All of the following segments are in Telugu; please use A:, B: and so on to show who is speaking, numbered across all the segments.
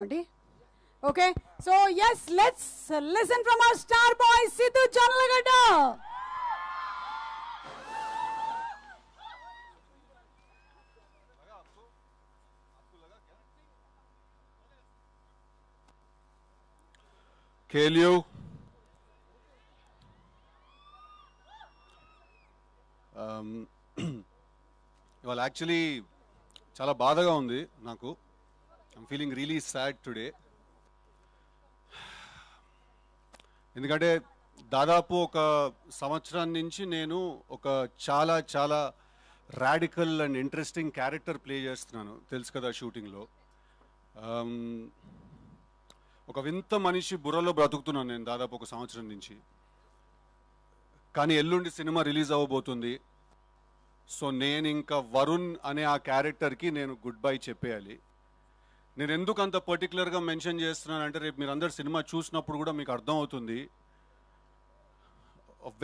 A: Okay, so yes, let's listen from our star boy Sidhu Janalagada.
B: KLU ఇవాళ యాక్చువల్లీ చాలా బాధగా ఉంది నాకు. I'm feeling really sad today. ఎందుకంటే దాదాపు ఒక సంవత్సరం నుంచి నేను ఒక చాలా చాలా radical and interesting character play చేస్తున్నాను, తెలుసు కదా షూటింగ్లో. ఒక వింత మనిషి బుర్రలో బ్రతుకుతున్నాను నేను దాదాపు ఒక సంవత్సరం నుంచి. కానీ ఎల్లుండి సినిమా రిలీజ్ అవ్వబోతుంది. సో నేను ఇంకా వరుణ్ అనే ఆ క్యారెక్టర్కి నేను గుడ్ బై చెప్పేయాలి. నేను ఎందుకు అంత పర్టికులర్గా మెన్షన్ చేస్తున్నానంటే రేపు మీరు అందరు సినిమా చూసినప్పుడు కూడా మీకు అర్థం అవుతుంది.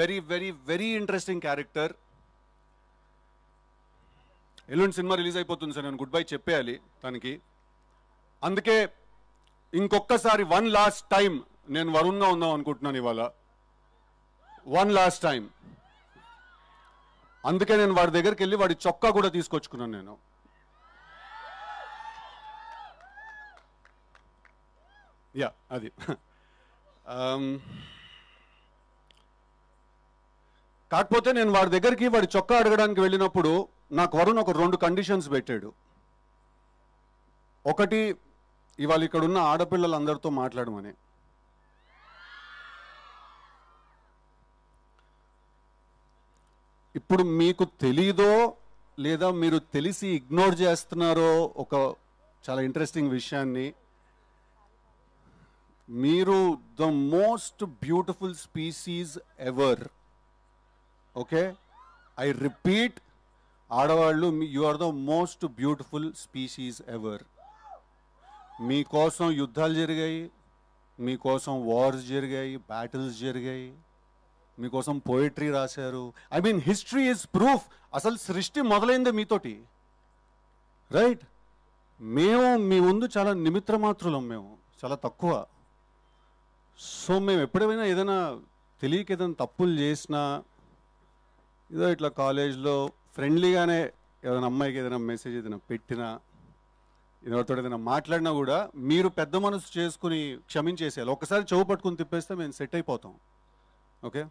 B: Very very very interesting character. ఎల్లుండి సినిమా రిలీజ్ అయిపోతుంది సార్, నేను గుడ్ బై చెప్పేయాలి తనకి. అందుకే ఇంకొకసారి వన్ లాస్ట్ టైం నేను వరుణ్గా ఉందాం అనుకుంటున్నాను ఇవాళ. One last time. అందుకే నేను వాడి దగ్గరికి వెళ్ళి వాడి చొక్కా కూడా తీసుకొచ్చుకున్నాను నేను. యా అది కాకపోతే నేను వాడి దగ్గరికి వాడి చొక్కా అడగడానికి వెళ్ళినప్పుడు నాకు వరుణ్ ఒక 2 కండిషన్స్ పెట్టాడు. ఒకటి, ఇవాళ ఇక్కడ ఉన్న ఆడపిల్లలందరితో మాట్లాడమని. ఇప్పుడు మీకు తెలీదో లేదా మీరు తెలిసి ఇగ్నోర్ చేస్తున్నారో ఒక చాలా ఇంట్రెస్టింగ్ విషయాన్ని. మీరు the most beautiful species ever. Okay, I repeat, ఆడవాళ్ళు you are the most beautiful species ever. మీకోసం యుద్ధాలు జరిగాయి, మీకోసం వార్స్ జరిగాయి, బ్యాటిల్స్ జరిగాయి, మీకోసం పోయిటరీ రాశారు. I mean history is proof. అసలు సృష్టి మొదలైందే మీతోటి, రైట్? మేము మీ ముందు చాలా నిమిత్ర మాత్రులం, మేము చాలా తక్కువ. సో మేము ఎప్పుడైనా ఏదైనా తెలియక ఏదైనా తప్పులు చేసినా, ఏదో ఇట్లా కాలేజ్లో ఫ్రెండ్లీగానే ఏదైనా అమ్మాయికి ఏదైనా మెసేజ్ ఏదైనా పెట్టినా, ఎవరితో ఏదైనా మాట్లాడినా కూడా మీరు పెద్ద మనసు చేసుకుని క్షమించేసేయాలి. ఒకసారి చెవు పట్టుకుని తిప్పేస్తే మేము సెట్ అయిపోతాం. ఓకే,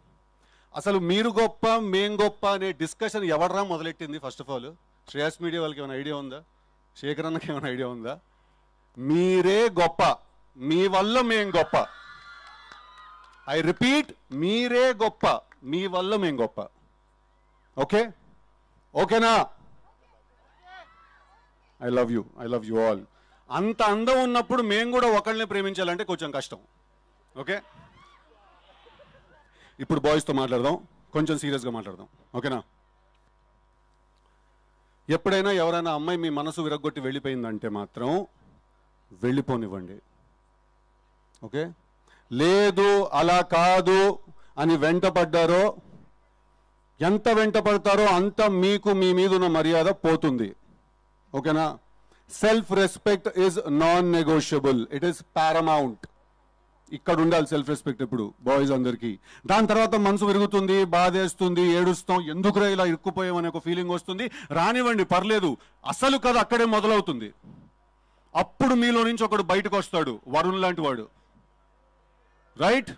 B: అసలు మీరు గొప్ప మేం గొప్ప అనే డిస్కషన్ ఎవడరా మొదలెట్టింది? First of all Shreyas media వాళ్ళకి ఏమైనా ఐడియా ఉందా? శేఖర్ అన్నకి ఏమైనా ఐడియా ఉందా? మీరే గొప్ప, మీ వల్ల మేం గొప్ప. ఐ రిపీట్, మీరే గొప్ప, మీ వల్ల మేం గొప్ప. ఓకే, ఓకేనా? I love you all. అంత అందం ఉన్నప్పుడు మేము కూడా ఒకళ్ళని ప్రేమించాలంటే కొంచెం కష్టం. ఓకే, ఇప్పుడు బాయ్స్తో మాట్లాడదాం, కొంచెం సీరియస్గా మాట్లాడదాం. ఓకేనా? ఎప్పుడైనా ఎవరైనా అమ్మాయి మీ మనసు విరగొట్టి వెళ్ళిపోయిందంటే మాత్రం వెళ్ళిపోనివ్వండి. ఓకే, లేదు అలా కాదు అని వెంటపడ్డారో, ఎంత వెంటపడతారో అంత మీకు మీ మీద ఉన్న మర్యాద పోతుంది. ఓకేనా? Self respect is non negotiable, it is paramount. ఇక్కడ ఉండాలి సెల్ఫ్ రెస్పెక్ట్ ఇప్పుడు బాయ్స్ అందరికీ. దాని తర్వాత మనసు విరుగుతుంది, బాధేస్తుంది, ఏడుస్తాం, ఎందుకురా ఇలా ఇరుక్కుపోయామనే ఒక ఫీలింగ్ వస్తుంది. రానివ్వండి, పర్లేదు. అసలు కథ అక్కడే మొదలవుతుంది. అప్పుడు మీలో నుంచి ఒకడు బయటకు వస్తాడు, వరుణ్ లాంటి వాడు, రైట్?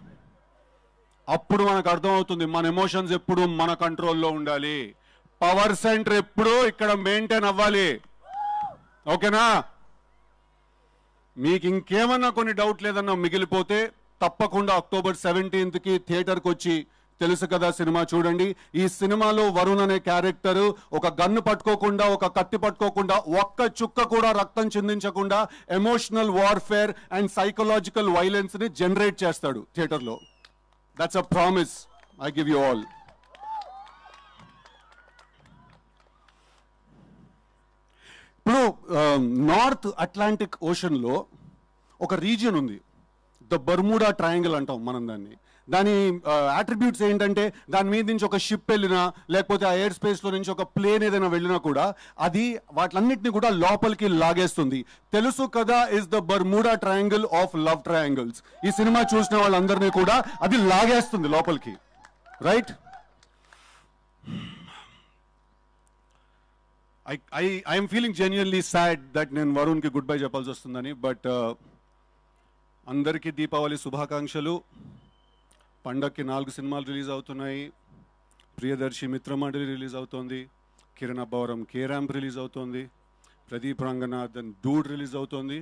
B: అప్పుడు మనకు అర్థమవుతుంది మన ఎమోషన్స్ ఎప్పుడు మన కంట్రోల్లో ఉండాలి, పవర్ సెంటర్ ఎప్పుడు ఇక్కడ మెయింటైన్ అవ్వాలి. ఓకేనా? మీకు ఇంకేమన్నా కొన్ని డౌట్ లేదన్నా మిగిలిపోతే తప్పకుండా అక్టోబర్ 17కి థియేటర్కి వచ్చి తెలుసు కదా సినిమా చూడండి. ఈ సినిమాలో వరుణ్ అనే క్యారెక్టర్ ఒక గన్ను పట్టుకోకుండా, ఒక కత్తి పట్టుకోకుండా, ఒక్క చుక్క కూడా రక్తం చిందించకుండా emotional warfare and psychological violence ని జనరేట్ చేస్తాడు థియేటర్లో. That's a promise I give you all. ఇప్పుడు నార్త్ అట్లాంటిక్ ఓషన్లో ఒక రీజియన్ ఉంది, ద బర్ముడా ట్రయాంగిల్ అంటాం మనం దాన్ని. దాని అట్రిబ్యూట్స్ ఏంటంటే దాని మీద నుంచి ఒక షిప్ వెళ్ళినా లేకపోతే ఆ ఎయిర్ స్పేస్లో నుంచి ఒక ప్లేన్ ఏదైనా వెళ్ళినా కూడా అది వాటిలన్నింటినీ కూడా లోపలికి లాగేస్తుంది. తెలుసు కదా is the Bermuda triangle of love triangles. ఈ సినిమా చూసిన వాళ్ళందరినీ కూడా అది లాగేస్తుంది లోపలికి, right? I'm feeling genuinely sad that నేను వరుణ్కి గుడ్ బై చెప్పాల్సి వస్తుందని. బట్ అందరికీ దీపావళి శుభాకాంక్షలు. పండక్కి 4 సినిమాలు రిలీజ్ అవుతున్నాయి. ప్రియదర్శి మిత్రమండలి రిలీజ్ అవుతోంది, కిరణ్ అబ్బవరం కే-ర్యాంప్ రిలీజ్ అవుతోంది, ప్రదీప్ రంగనాథన్ డూడ్ రిలీజ్ అవుతోంది,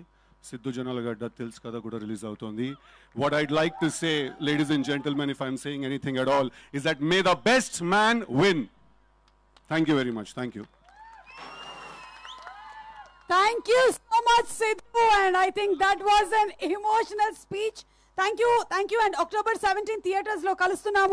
B: సిద్ధు జొన్నలగడ్డ తెలుసు కదా కూడా రిలీజ్ అవుతోంది. What I'd like to say, ladies and gentlemen, if I'm saying anything at all, is that may the best man win. Thank you very much. Thank you.
A: Thank you so much, Sidhu, and I think that was an emotional speech. Thank you, and October 17 theaters lo kalustunamu.